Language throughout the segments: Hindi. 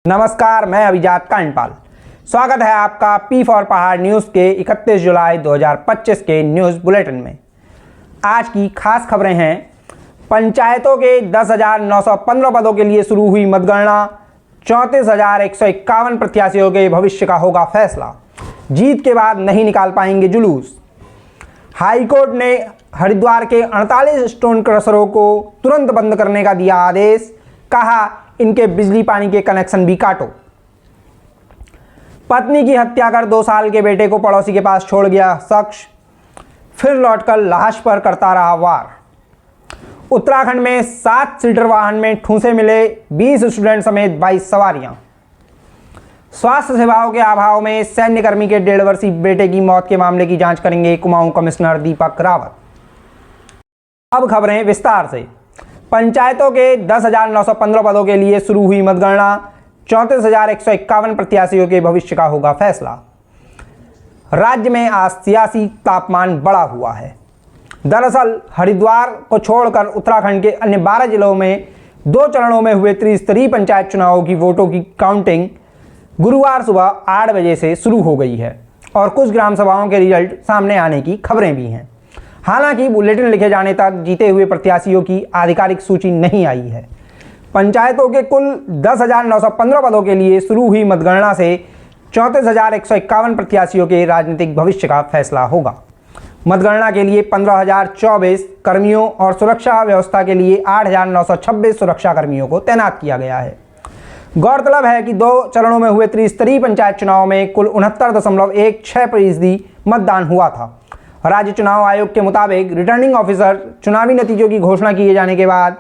नमस्कार, मैं अभिजात कांडपाल। स्वागत है आपका पी फॉर पहाड़ न्यूज़ के 31 जुलाई 2025 के न्यूज़ बुलेटिन में। आज की खास खबरें हैं। पंचायतों के 10,915 पदों के लिए शुरू हुई मतगणना। 34,151 प्रत्याशियों के भविष्य का होगा फैसला। जीत के बाद नहीं निकाल पाएंगे जुलूस। हाईकोर्ट ने हरिद्वार के 48 स्टोन क्रशरों को तुरंत बंद करने का दिया आदेश। कहा, इनके बिजली पानी के कनेक्शन भी काटो। पत्नी की हत्या कर 2 साल के बेटे को पड़ोसी के पास छोड़ गया शख्स, फिर लौटकर लाश पर करता रहा वार। उत्तराखंड में 7 सीटर वाहन में ठूंसे मिले, 20 स्टूडेंट समेत 22 सवारियां। स्वास्थ्य सेवाओं के अभाव में सैन्यकर्मी के 1.5 वर्षीय बेटे की मौत के मामले की जांच करेंगे कुमाऊं कमिश्नर दीपक रावत। अब खबरें विस्तार से। पंचायतों के 10,915 पदों के लिए शुरू हुई मतगणना। 34,151 प्रत्याशियों के भविष्य का होगा फैसला। राज्य में आज सियासी तापमान बढ़ा हुआ है। दरअसल हरिद्वार को छोड़कर उत्तराखंड के अन्य 12 जिलों में 2 चरणों में हुए त्रिस्तरीय पंचायत चुनावों की वोटों की काउंटिंग गुरुवार सुबह 8 बजे से शुरू हो गई है और कुछ ग्राम सभाओं के रिजल्ट सामने आने की खबरें भी हैं। हालांकि बुलेटिन लिखे जाने तक जीते हुए प्रत्याशियों की आधिकारिक सूची नहीं आई है। पंचायतों के कुल 10,915 पदों के लिए शुरू हुई मतगणना से 34,151 प्रत्याशियों के राजनीतिक भविष्य का फैसला होगा। मतगणना के लिए 15,024 कर्मियों और सुरक्षा व्यवस्था के लिए 8,926 सुरक्षा कर्मियों को तैनात किया गया है। गौरतलब है कि 2 चरणों में हुए त्रिस्तरीय पंचायत चुनाव में कुल 69.16% मतदान हुआ था। राज्य चुनाव आयोग के मुताबिक रिटर्निंग ऑफिसर चुनावी नतीजों की घोषणा किए जाने के बाद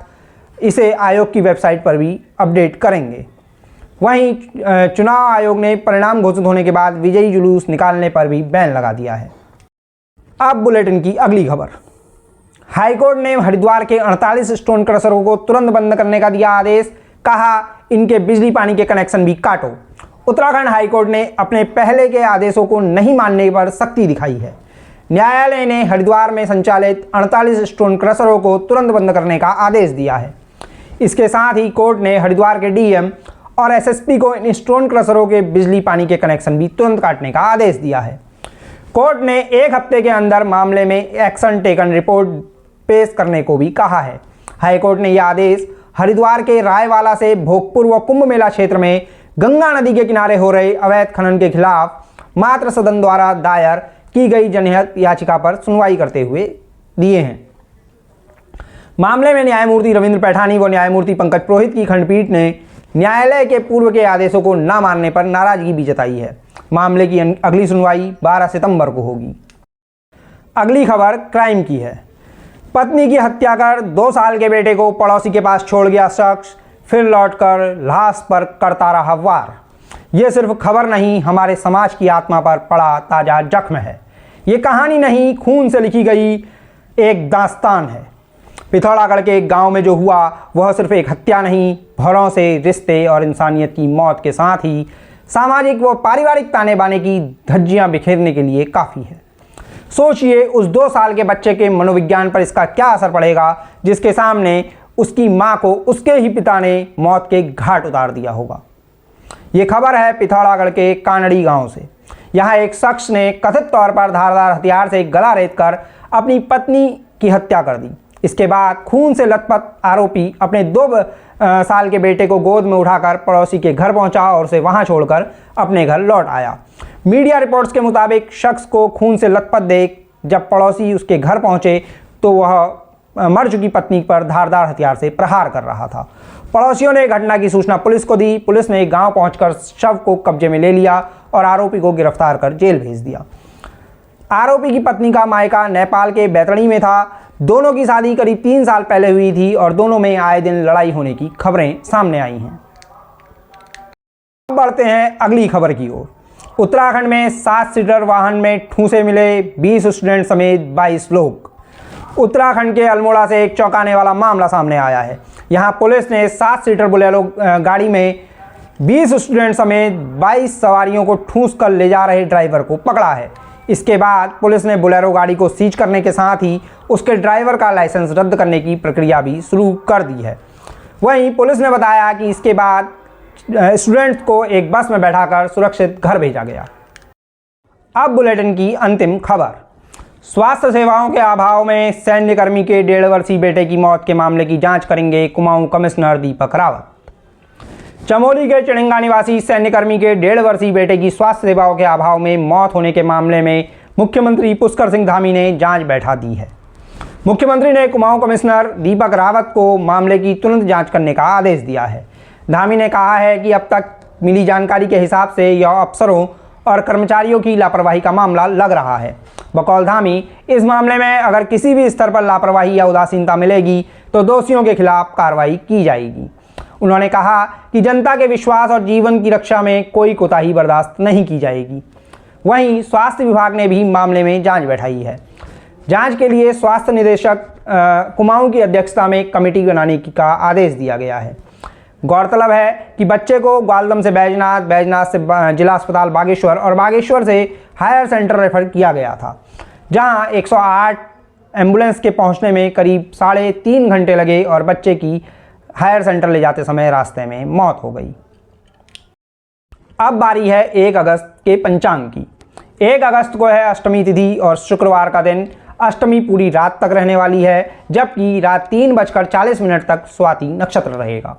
इसे आयोग की वेबसाइट पर भी अपडेट करेंगे। वहीं चुनाव आयोग ने परिणाम घोषित होने के बाद विजयी जुलूस निकालने पर भी बैन लगा दिया है। अब बुलेटिन की अगली खबर। हाईकोर्ट ने हरिद्वार के 48 स्टोन क्रशरों को तुरंत बंद करने का दिया आदेश। कहा, इनके बिजली पानी के कनेक्शन भी काटो। उत्तराखंड हाईकोर्ट ने अपने पहले के आदेशों को नहीं मानने पर सख्ती दिखाई है। न्यायालय ने हरिद्वार में संचालित 48 स्टोन क्रशरों को तुरंत बंद करने का आदेश दिया है। इसके साथ ही कोर्ट ने हरिद्वार के डीएम और एसएसपी को इन स्टोन क्रशरों के बिजली पानी के कनेक्शन भी तुरंत काटने का आदेश दिया है। कोर्ट ने 1 हफ्ते के अंदर मामले में एक्शन टेकन रिपोर्ट पेश करने को भी कहा है। हाईकोर्ट ने यह आदेश हरिद्वार के रायवाला से भोगपुर व कुंभ मेला क्षेत्र में गंगा नदी के किनारे हो रहे अवैध खनन के खिलाफ मातृ सदन द्वारा दायर की गई जनहित याचिका पर सुनवाई करते हुए दिए हैं। मामले में न्यायमूर्ति रविंद्र पैठानी व न्यायमूर्ति पंकज पुरोहित की खंडपीठ ने न्यायालय के पूर्व के आदेशों को न मानने पर नाराजगी भी जताई है। मामले की अगली सुनवाई 12 सितंबर को होगी। अगली खबर क्राइम की है। पत्नी की हत्या कर 2 साल के बेटे को पड़ोसी के पास छोड़ गया शख्स, फिर लौटकर लाश पर करता रहा वार। ये सिर्फ खबर नहीं, हमारे समाज की आत्मा पर पड़ा ताजा जख्म है। ये कहानी नहीं, खून से लिखी गई एक दास्तान है। पिथौरागढ़ के एक गांव में जो हुआ वह सिर्फ एक हत्या नहीं, भरों से रिश्ते और इंसानियत की मौत के साथ ही सामाजिक व पारिवारिक ताने बाने की धज्जियां बिखेरने के लिए काफ़ी है। सोचिए, उस 2 साल के बच्चे के मनोविज्ञान पर इसका क्या असर पड़ेगा, जिसके सामने उसकी माँ को उसके ही पिता ने मौत के घाट उतार दिया होगा। ये खबर है पिथौरागढ़ के कानड़ी गांव से। यहाँ एक शख्स ने कथित तौर पर धारदार हथियार से गला रेतकर अपनी पत्नी की हत्या कर दी। इसके बाद खून से लथपथ आरोपी अपने 2 साल के बेटे को गोद में उठाकर पड़ोसी के घर पहुंचा और उसे वहां छोड़कर अपने घर लौट आया। मीडिया रिपोर्ट्स के मुताबिक शख्स को खून से लथपथ देख जब पड़ोसी उसके घर पहुंचे तो वह मर चुकी पत्नी पर धारदार हथियार से प्रहार कर रहा था। पड़ोसियों ने घटना की सूचना पुलिस को दी। पुलिस ने गांव पहुंचकर शव को कब्जे में ले लिया और आरोपी को गिरफ्तार कर जेल भेज दिया। आरोपी की पत्नी का मायका नेपाल के बैतरणी में था। दोनों की शादी करीब 3 साल पहले हुई थी और दोनों में आए दिन लड़ाई होने की खबरें सामने आई हैं। अब बढ़ते हैं अगली खबर की ओर। उत्तराखंड में 7 सीटर वाहन में ठूंसे मिले, 20 स्टूडेंट समेत 22 लोग। उत्तराखंड के अल्मोड़ा से एक चौंकाने वाला मामला सामने आया है। यहाँ पुलिस ने 7 सीटर बोलेरो गाड़ी में 20 स्टूडेंट समेत 22 सवारियों को ठूंस कर ले जा रहे ड्राइवर को पकड़ा है। इसके बाद पुलिस ने बोलेरो गाड़ी को सीज करने के साथ ही उसके ड्राइवर का लाइसेंस रद्द करने की प्रक्रिया भी शुरू कर दी है। वहीं पुलिस ने बताया कि इसके बाद स्टूडेंट्स को एक बस में बैठाकर सुरक्षित घर भेजा गया। अब बुलेटिन की अंतिम खबर। स्वास्थ्य सेवाओं के अभाव में सैन्यकर्मी के 1.5 वर्षीय बेटे की मौत के मामले की जांच करेंगे कुमाऊं कमिश्नर दीपक रावत। चमोली के चिड़िंगा निवासी सैन्यकर्मी के 1.5 वर्षीय बेटे की स्वास्थ्य सेवाओं के अभाव में मौत होने के मामले में मुख्यमंत्री पुष्कर सिंह धामी ने जांच बैठा दी है। मुख्यमंत्री ने कुमाऊं कमिश्नर दीपक रावत को मामले की तुरंत जांच करने का आदेश दिया है। धामी ने कहा है कि अब तक मिली जानकारी के हिसाब से यह अफसरों और कर्मचारियों की लापरवाही का मामला लग रहा है। बकौल धामी, इस मामले में अगर किसी भी स्तर पर लापरवाही या उदासीनता मिलेगी तो दोषियों के खिलाफ कार्रवाई की जाएगी। उन्होंने कहा कि जनता के विश्वास और जीवन की रक्षा में कोई कोताही बर्दाश्त नहीं की जाएगी। वहीं स्वास्थ्य विभाग ने भी मामले में जांच बैठाई है। जांच के लिए स्वास्थ्य निदेशक कुमाऊं की अध्यक्षता में कमेटी बनाने का आदेश दिया गया है। गौरतलब है कि बच्चे को ग्वालदम से बैजनाथ, बैजनाथ से जिला अस्पताल बागेश्वर और बागेश्वर से हायर सेंटर रेफर किया गया था, जहां 108 एम्बुलेंस के पहुंचने में करीब 3.5 घंटे लगे और बच्चे की हायर सेंटर ले जाते समय रास्ते में मौत हो गई। अब बारी है 1 अगस्त के पंचांग की। 1 अगस्त को है अष्टमी तिथि और शुक्रवार का दिन। अष्टमी पूरी रात तक रहने वाली है, जबकि रात 3:40 तक स्वाति नक्षत्र रहेगा।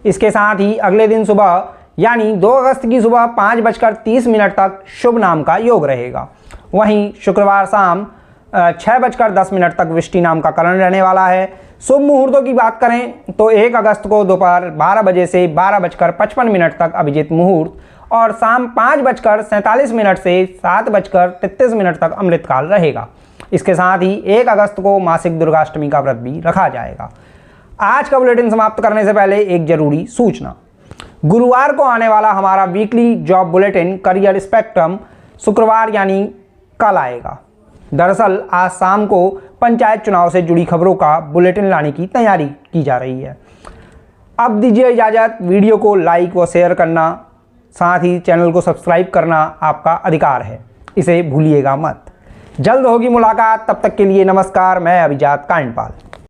इसके साथ ही अगले दिन सुबह यानी 2 अगस्त की सुबह 5:30 तक शुभ नाम का योग रहेगा। वहीं शुक्रवार शाम 6:10 तक विष्टि नाम का करण रहने वाला है। शुभ मुहूर्तों की बात करें तो 1 अगस्त को दोपहर 12 बजे से 12:55 तक अभिजीत मुहूर्त और शाम 5:47 से 7:33 तक अमृतकाल रहेगा। इसके साथ ही 1 अगस्त को मासिक दुर्गाष्टमी का व्रत भी रखा जाएगा। आज का बुलेटिन समाप्त करने से पहले एक जरूरी सूचना। गुरुवार को आने वाला हमारा weekly job bulletin career spectrum शुक्रवार यानी कल आएगा। दरअसल आज शाम को पंचायत चुनाव से जुड़ी खबरों का बुलेटिन लाने की तैयारी की जा रही है। अब दीजिए इजाज़त। वीडियो को लाइक व शेयर करना, साथ ही चैनल को सब्सक्राइब करना आपका अधिकार है, इसे भूलिएगा मत। जल्द होगी मुलाकात, तब तक के लिए नमस्कार। मैं अभिजात कांडपाल।